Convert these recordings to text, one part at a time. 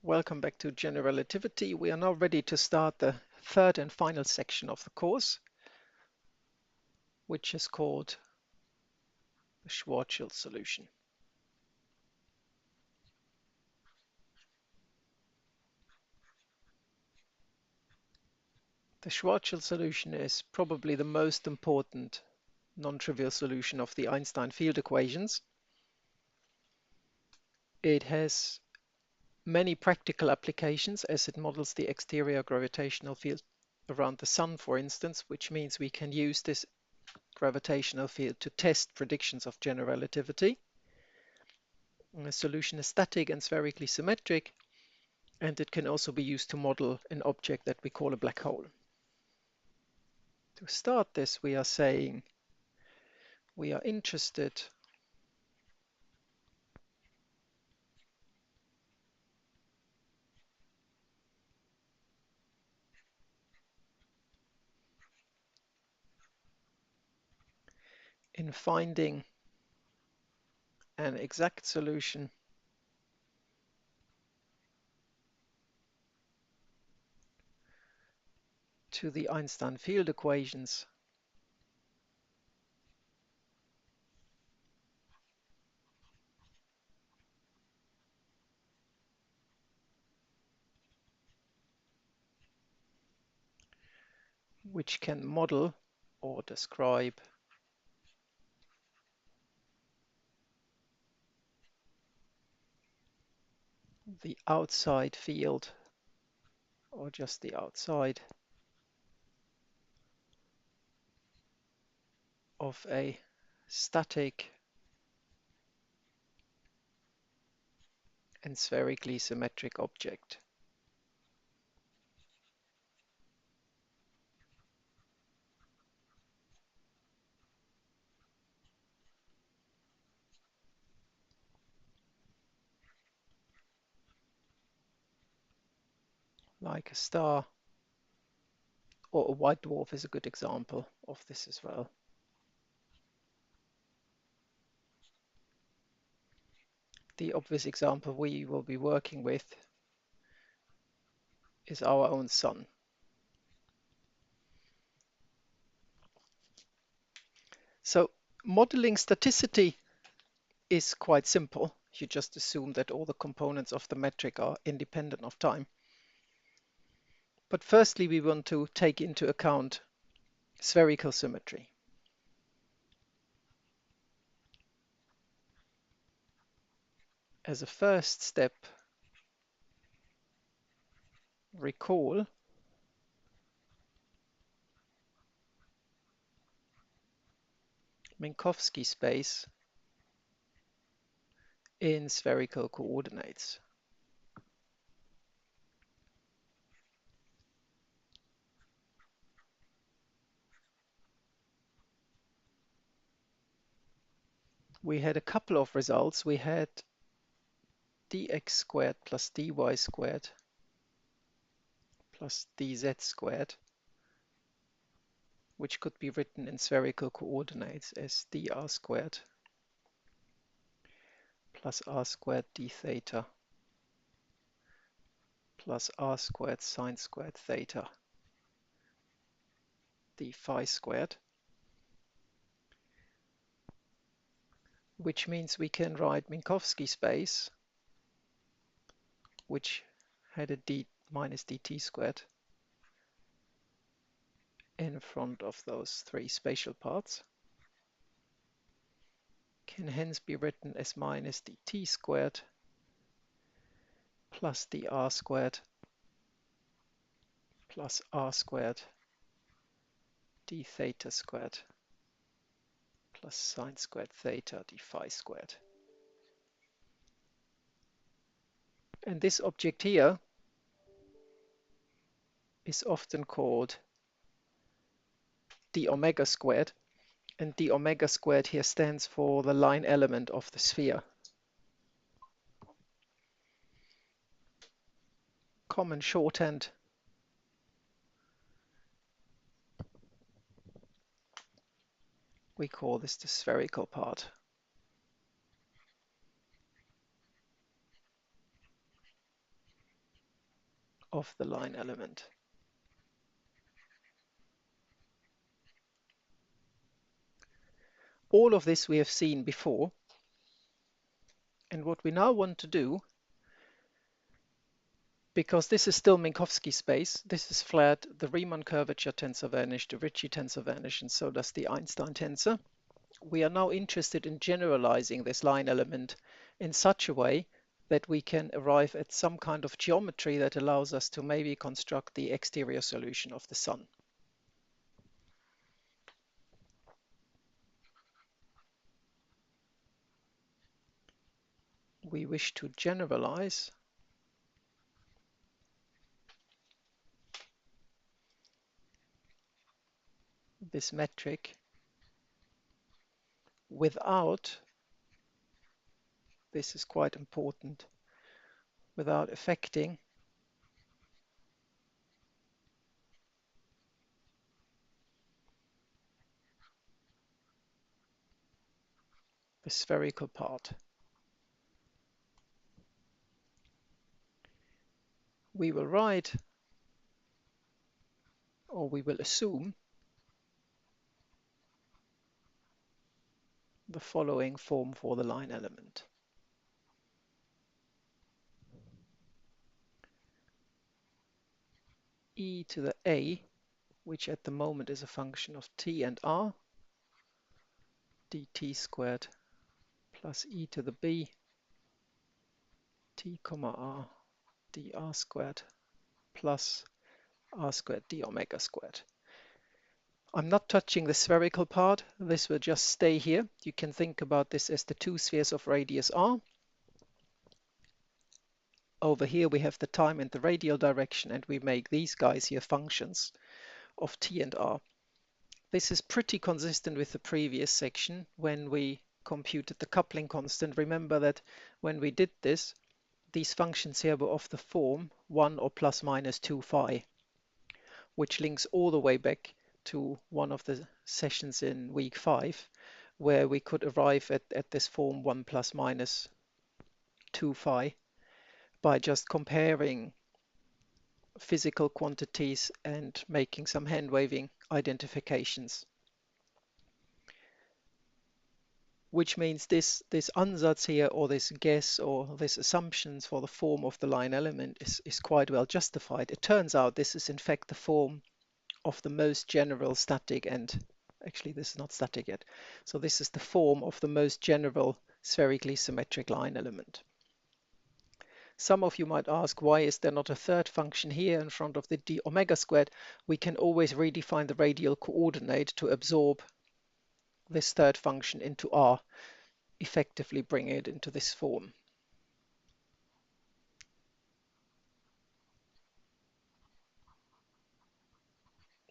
Welcome back to General Relativity. We are now ready to start the third and final section of the course, which is called the Schwarzschild solution. The Schwarzschild solution is probably the most important non-trivial solution of the Einstein field equations. It has many practical applications as it models the exterior gravitational field around the Sun, for instance, which means we can use this gravitational field to test predictions of general relativity. The solution is static and spherically symmetric, and it can also be used to model an object that we call a black hole. To start this, we are saying we are interested in finding an exact solution to the Einstein field equations which can model or describe the outside field or just the outside of a static and spherically symmetric object. Like a star or a white dwarf is a good example of this as well. The obvious example we will be working with is our own sun. So modeling staticity is quite simple. You just assume that all the components of the metric are independent of time. But firstly, we want to take into account spherical symmetry. As a first step, recall Minkowski space in spherical coordinates. We had a couple of results. We had dx squared plus dy squared plus dz squared, which could be written in spherical coordinates as dr squared plus r squared d theta plus r squared sine squared theta d phi squared, which means we can write Minkowski space, which had a d minus dt squared in front of those three spatial parts, can hence be written as minus dt squared plus dr squared plus r squared d theta squared plus sine squared theta d phi squared. And this object here is often called d omega squared, and d omega squared here stands for the line element of the sphere. Common shorthand we call this the spherical part. of the line element. All of this we have seen before, and what we now want to do, because this is still Minkowski space, this is flat, the Riemann curvature tensor vanished, the Ricci tensor vanished, and so does the Einstein tensor. We are now interested in generalizing this line element in such a way that we can arrive at some kind of geometry that allows us to maybe construct the exterior solution of the sun. We wish to generalize this metric without, this is quite important, without affecting the spherical part. We will write, or we will assume, the following form for the line element. E to the A, which at the moment is a function of t and r, dt squared plus e to the b, t comma r, dr squared plus r squared d omega squared. I'm not touching the spherical part. This will just stay here. You can think about this as the two spheres of radius r. Over here we have the time and the radial direction, and we make these guys here functions of t and r. This is pretty consistent with the previous section when we computed the coupling constant. Remember that when we did this, these functions here were of the form 1 or plus minus 2 phi, which links all the way back to one of the sessions in week 5, where we could arrive at this form 1 plus minus 2 phi by just comparing physical quantities and making some hand-waving identifications. Which means this ansatz here, or this guess, or this assumptions for the form of the line element is quite well justified. It turns out this is in fact the form of the most general static, and actually this is not static yet. So this is the form of the most general spherically symmetric line element. Some of you might ask, why is there not a third function here in front of the d omega squared? We can always redefine the radial coordinate to absorb this third function into r, effectively bring it into this form.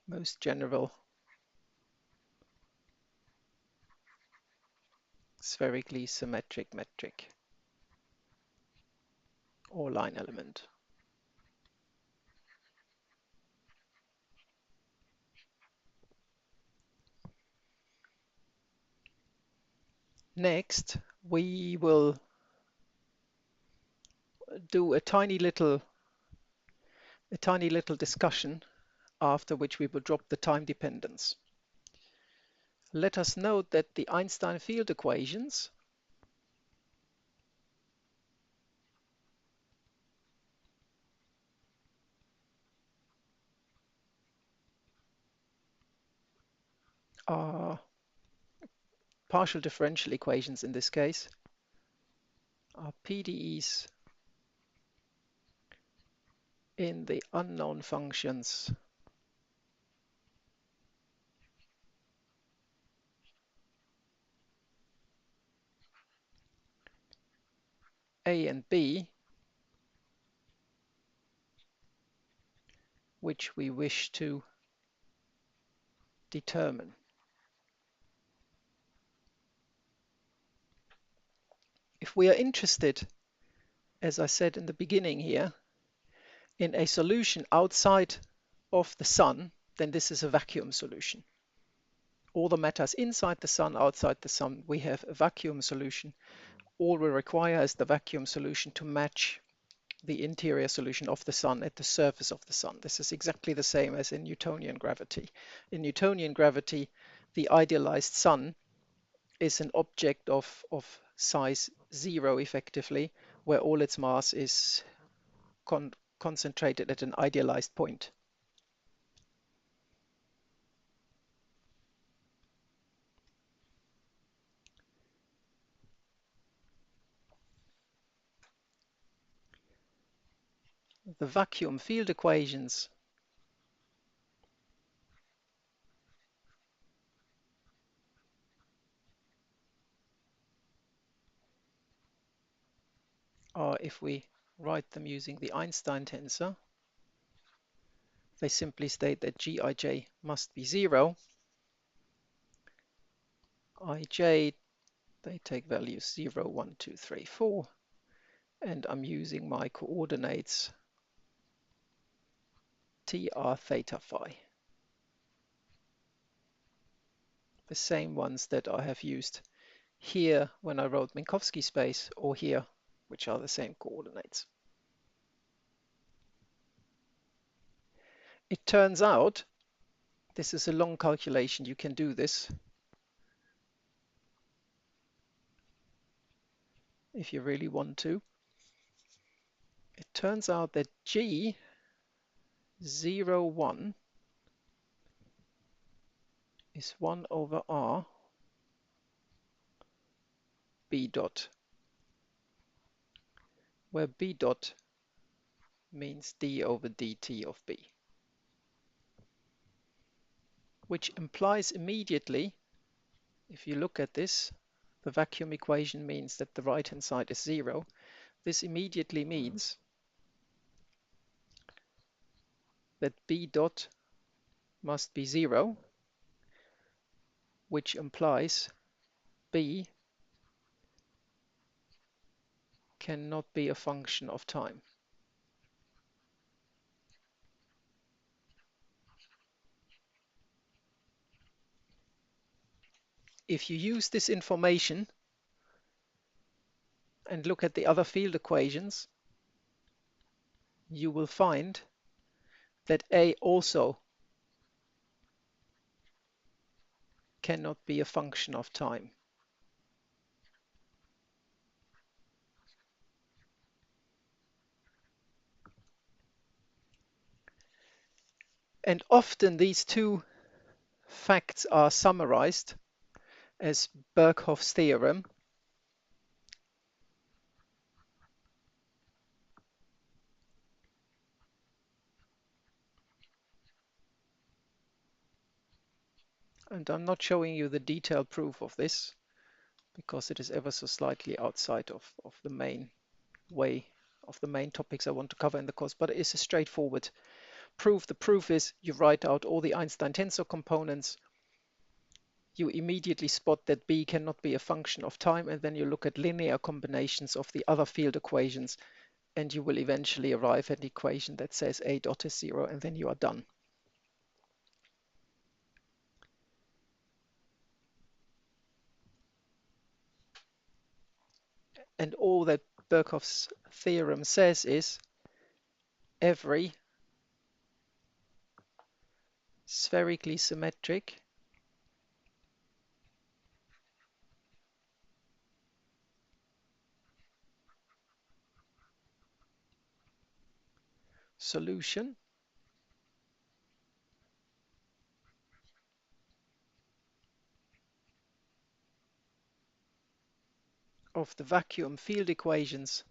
Most general spherically symmetric metric or line element. Next, we will do a tiny little discussion, after which we will drop the time dependence. Let us note that the Einstein field equations are partial differential equations in this case, are PDEs in the unknown functions A and B, which we wish to determine. If we are interested, as I said in the beginning here, in a solution outside of the sun, then this is a vacuum solution. All the matters inside the sun, outside the sun, we have a vacuum solution. All we require is the vacuum solution to match the interior solution of the sun at the surface of the sun. This is exactly the same as in Newtonian gravity. In Newtonian gravity, the idealized sun is an object of size 0 effectively, where all its mass is concentrated at an idealized point. The vacuum field equations are, if we write them using the Einstein tensor, they simply state that Gij must be 0. Ij, they take values 0, 1, 2, 3, 4, and I'm using my coordinates tr, theta, phi. The same ones that I have used here when I wrote Minkowski space, or here, which are the same coordinates. It turns out, this is a long calculation, you can do this if you really want to. It turns out that G 0, 1 is 1 over R B dot, where B dot means d over dt of B, which implies immediately, if you look at this, the vacuum equation means that the right-hand side is 0. This immediately means that B dot must be 0, which implies B cannot be a function of time. If you use this information and look at the other field equations, you will find that A also cannot be a function of time. And often these two facts are summarized as Birkhoff's theorem. And I'm not showing you the detailed proof of this because it is ever so slightly outside of the main topics I want to cover in the course, but it is a straightforward proof. The proof is you write out all the Einstein tensor components, you immediately spot that B cannot be a function of time, and then you look at linear combinations of the other field equations, and you will eventually arrive at an equation that says A dot is 0, and then you are done. And all that Birkhoff's theorem says is every spherically symmetric solution of the vacuum field equations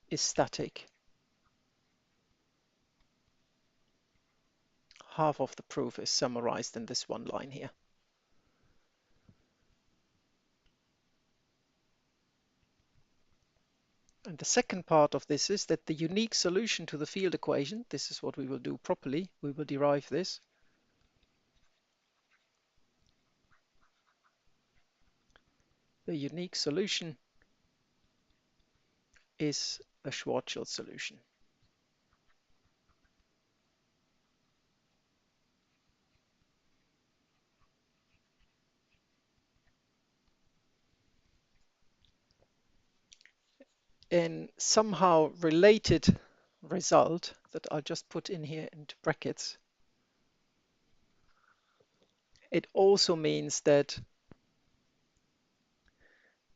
is static. Half of the proof is summarized in this one line here. And the second part of this is that the unique solution to the field equation, this is what we will do properly, we will derive this. The unique solution is a Schwarzschild solution. a somehow related result that I'll just put in here into brackets. It also means that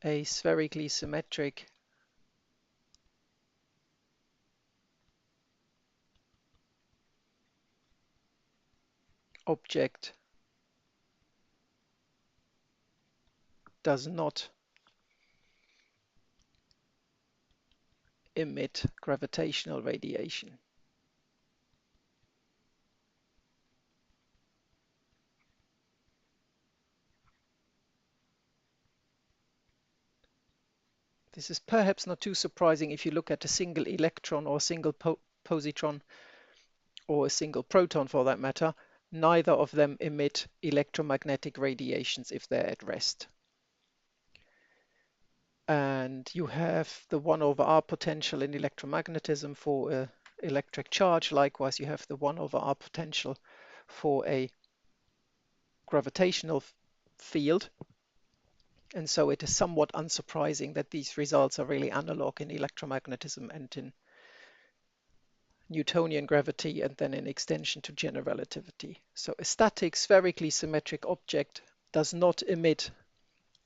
a spherically symmetric object does not emit gravitational radiation. This is perhaps not too surprising if you look at a single electron or a single positron or a single proton for that matter. Neither of them emit electromagnetic radiations if they're at rest. And you have the 1 over r potential in electromagnetism for an electric charge. Likewise, you have the 1 over r potential for a gravitational field. And so it is somewhat unsurprising that these results are really analog in electromagnetism and in Newtonian gravity, and then in extension to general relativity. So a static spherically symmetric object does not emit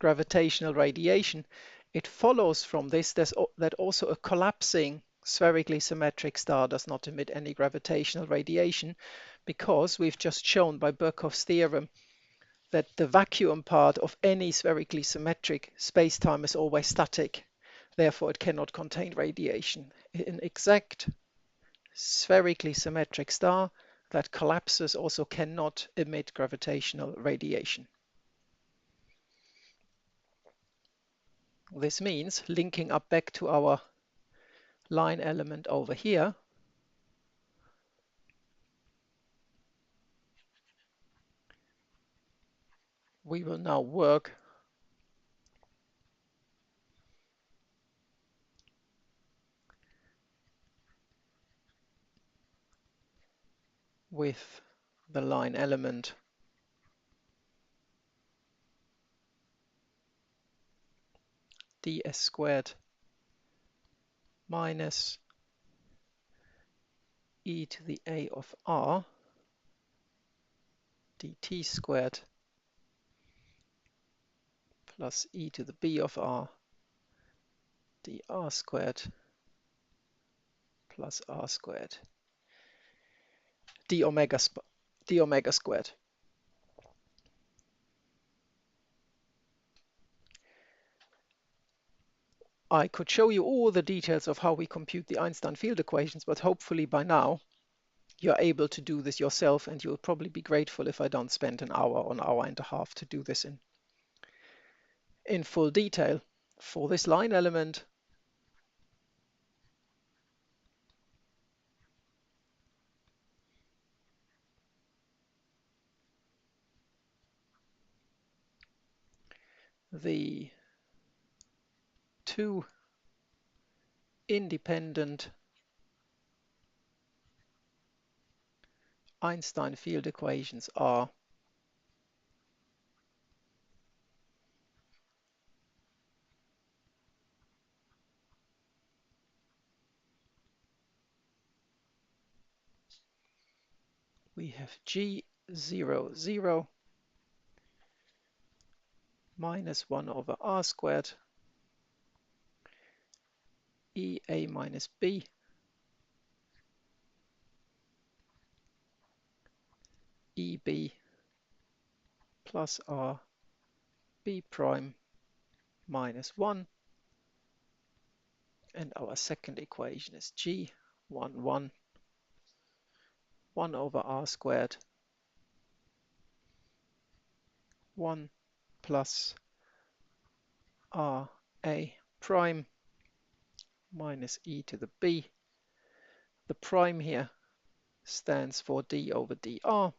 gravitational radiation. It follows from this that also a collapsing spherically symmetric star does not emit any gravitational radiation, because we've just shown by Birkhoff's theorem that the vacuum part of any spherically symmetric spacetime is always static. Therefore, it cannot contain radiation. An exact spherically symmetric star that collapses also cannot emit gravitational radiation. This means, linking up back to our line element over here, we will now work with the line element ds squared minus e to the a of r dt squared plus e to the b of r dr squared plus r squared d omega squared. I could show you all the details of how we compute the Einstein field equations, but hopefully by now you're able to do this yourself, and you'll probably be grateful if I don't spend an hour and a half to do this in full detail. For this line element, the two independent Einstein field equations are we have G00 minus 1 over r squared EA minus B EB plus R B prime minus 1, and our second equation is G11 1 over r squared 1 plus r a prime minus e to the b. The prime here stands for d over dr,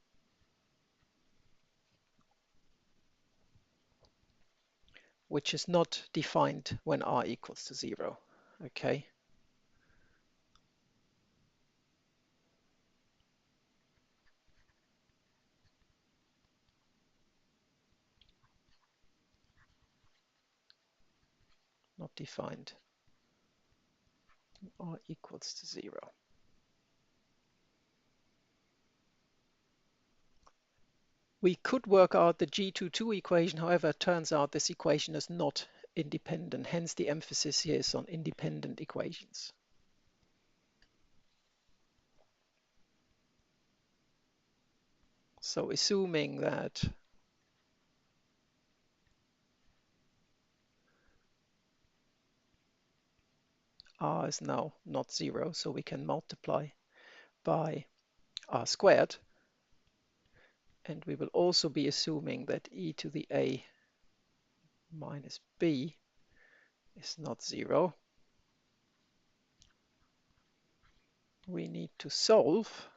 which is not defined when r equals to 0. Okay. Not defined. r equals to 0. We could work out the G22 equation, however, it turns out this equation is not independent, hence the emphasis here is on independent equations. So assuming that r is now not 0, so we can multiply by r squared, and we will also be assuming that e to the a minus b is not 0. We need to solve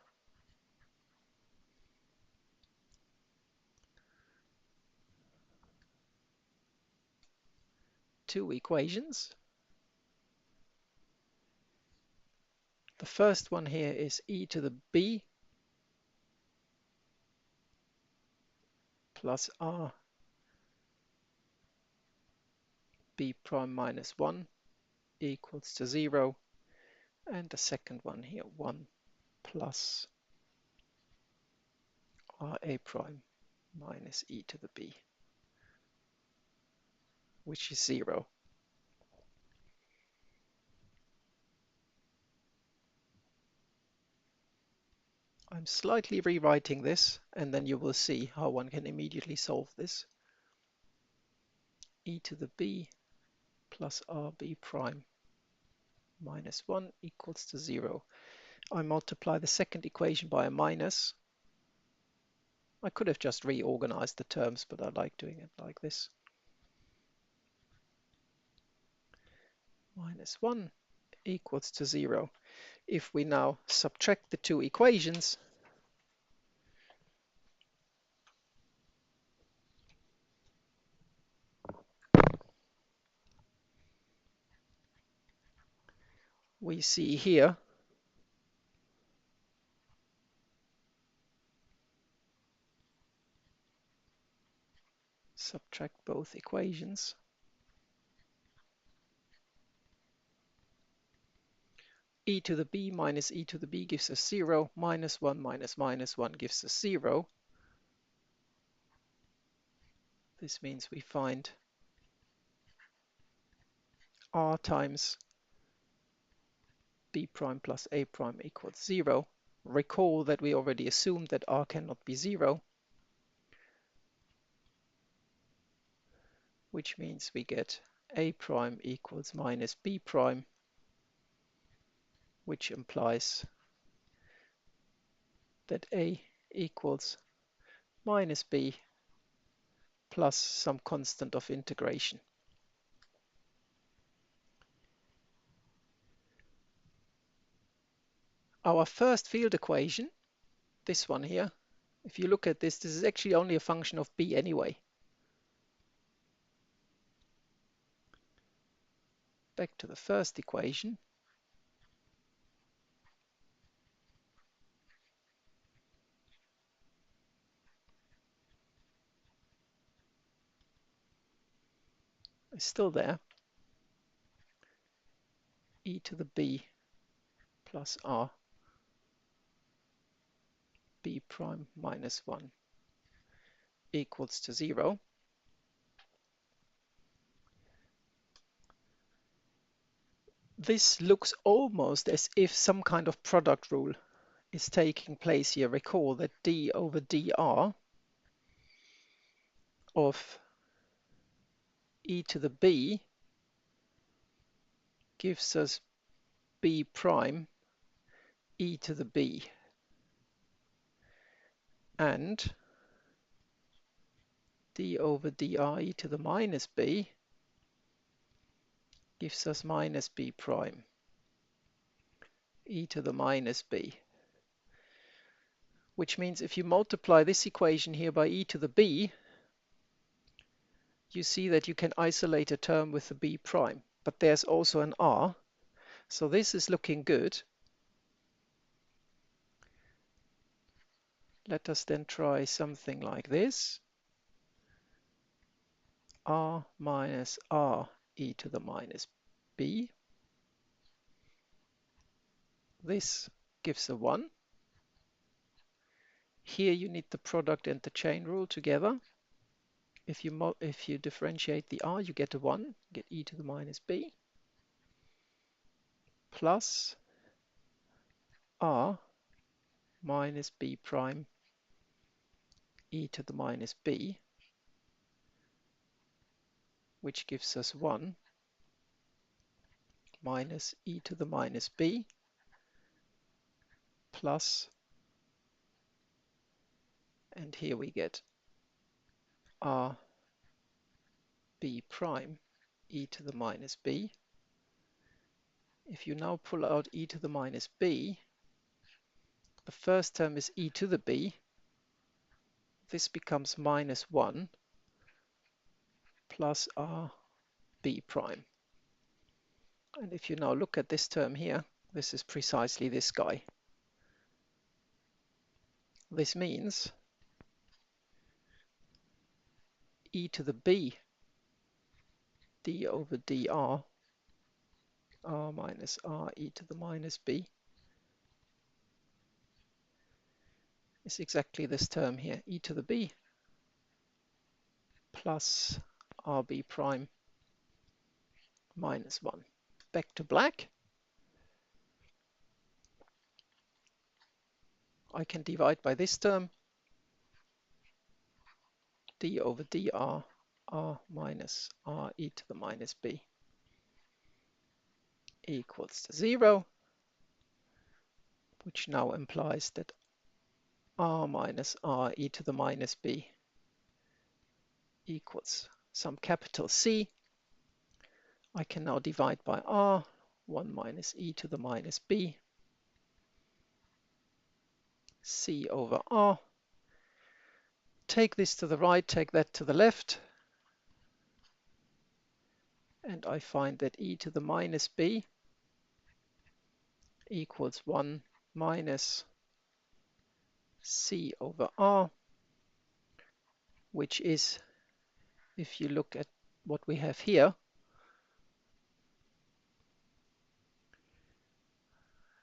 two equations. The first one here is e to the b plus r b prime minus 1 equals to 0. And the second one here, 1 plus r a prime minus e to the b, which is 0. I'm slightly rewriting this, and then you will see how one can immediately solve this. E to the b plus rb prime minus 1 equals to 0. I multiply the second equation by a minus. I could have just reorganized the terms, but I like doing it like this. Minus 1 equals to 0. If we now subtract the two equations, we see here subtract both equations. E to the b minus e to the b gives us 0. Minus 1 minus minus 1 gives us 0. This means we find r times b prime plus a prime equals 0. Recall that we already assumed that r cannot be 0, which means we get a prime equals minus b prime, which implies that a equals minus b plus some constant of integration. Our first field equation, this one here, if you look at this, this is actually only a function of b anyway. Back to the first equation. It's still there. E to the b plus r b prime minus 1 equals to 0. This looks almost as if some kind of product rule is taking place here. Recall that d over dr of e to the b gives us b prime e to the b, and d over dr e to the minus b gives us minus b prime e to the minus b, which means if you multiply this equation here by e to the b, you see that you can isolate a term with the b prime, but there's also an r, so this is looking good. Let us then try something like this. R minus r e to the minus b This gives a 1. Here you need the product and the chain rule together. If you differentiate the r, you get a 1, get e to the minus b, plus r minus b prime e to the minus b, which gives us 1 minus e to the minus b, plus, and here we get r b prime e to the minus b. If you now pull out e to the minus b, the first term is e to the b. This becomes minus 1 plus r b prime. And if you now look at this term here, this is precisely this guy. This means e to the b d over dr, r minus r e to the minus b, is exactly this term here, e to the b plus rb prime minus 1. Back to black. I can divide by this term, d over dr, r minus r e to the minus b equals to 0, which now implies that r minus r e to the minus b equals some capital C. I can now divide by r, 1 minus e to the minus b, c over r. Take this to the right, take that to the left, and I find that e to the minus b equals 1 minus c over r, which is, if you look at what we have here,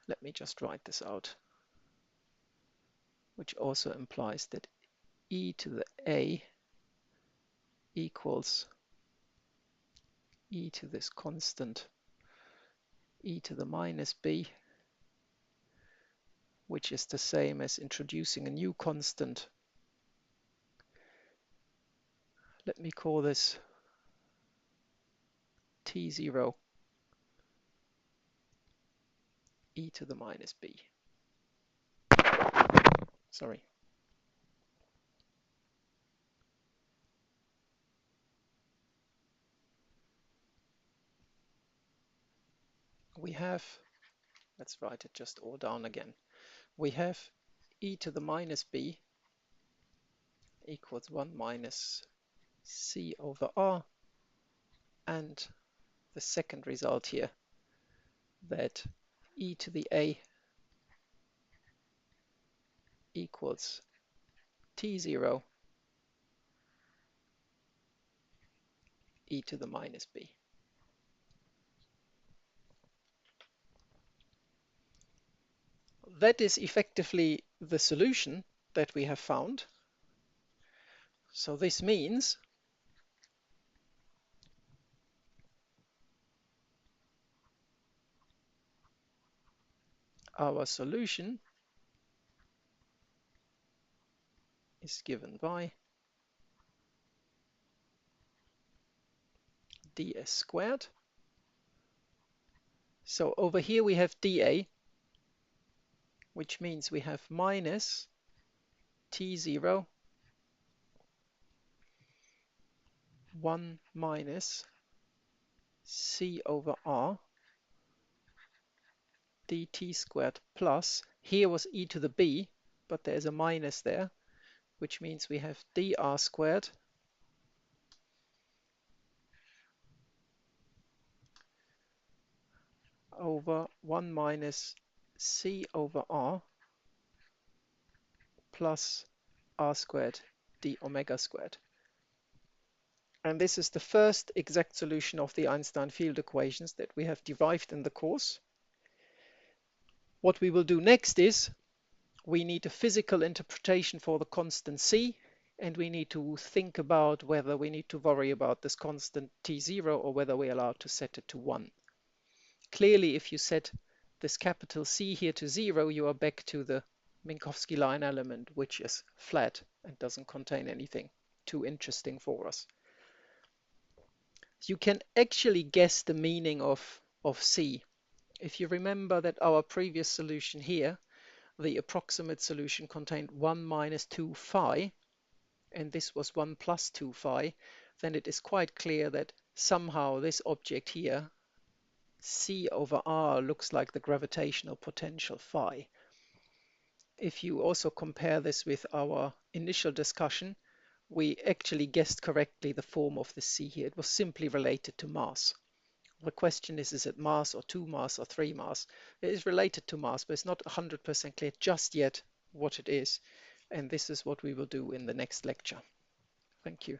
let me just write this out, which also implies that e to the a equals e to this constant e to the minus b, which is the same as introducing a new constant. Let me call this t0 e to the minus b. Sorry. We have, let's write it just all down again. We have e to the minus b equals 1 minus c over r, and the second result here, that e to the a equals t0 e to the minus b. That is effectively the solution that we have found. So this means our solution is given by ds squared. So over here we have dA, which means we have minus t0, 1 minus c over r dt squared, plus, here was e to the b, but there's a minus there, which means we have dr squared over 1 minus c over r plus r squared d omega squared. And this is the first exact solution of the Einstein field equations that we have derived in the course. What we will do next is we need a physical interpretation for the constant c, and we need to think about whether we need to worry about this constant t0 or whether we're allowed to set it to 1. Clearly, if you set this capital C here to 0, you are back to the Minkowski line element, which is flat and doesn't contain anything too interesting for us. You can actually guess the meaning of C. If you remember that our previous solution here, the approximate solution contained 1 minus 2 phi, and this was 1 plus 2 phi, then it is quite clear that somehow this object here, C over R, looks like the gravitational potential phi. If you also compare this with our initial discussion, we actually guessed correctly the form of the C here. It was simply related to mass. The question is it mass or 2 mass or 3 mass? It is related to mass, but it's not 100% clear just yet what it is. And this is what we will do in the next lecture. Thank you.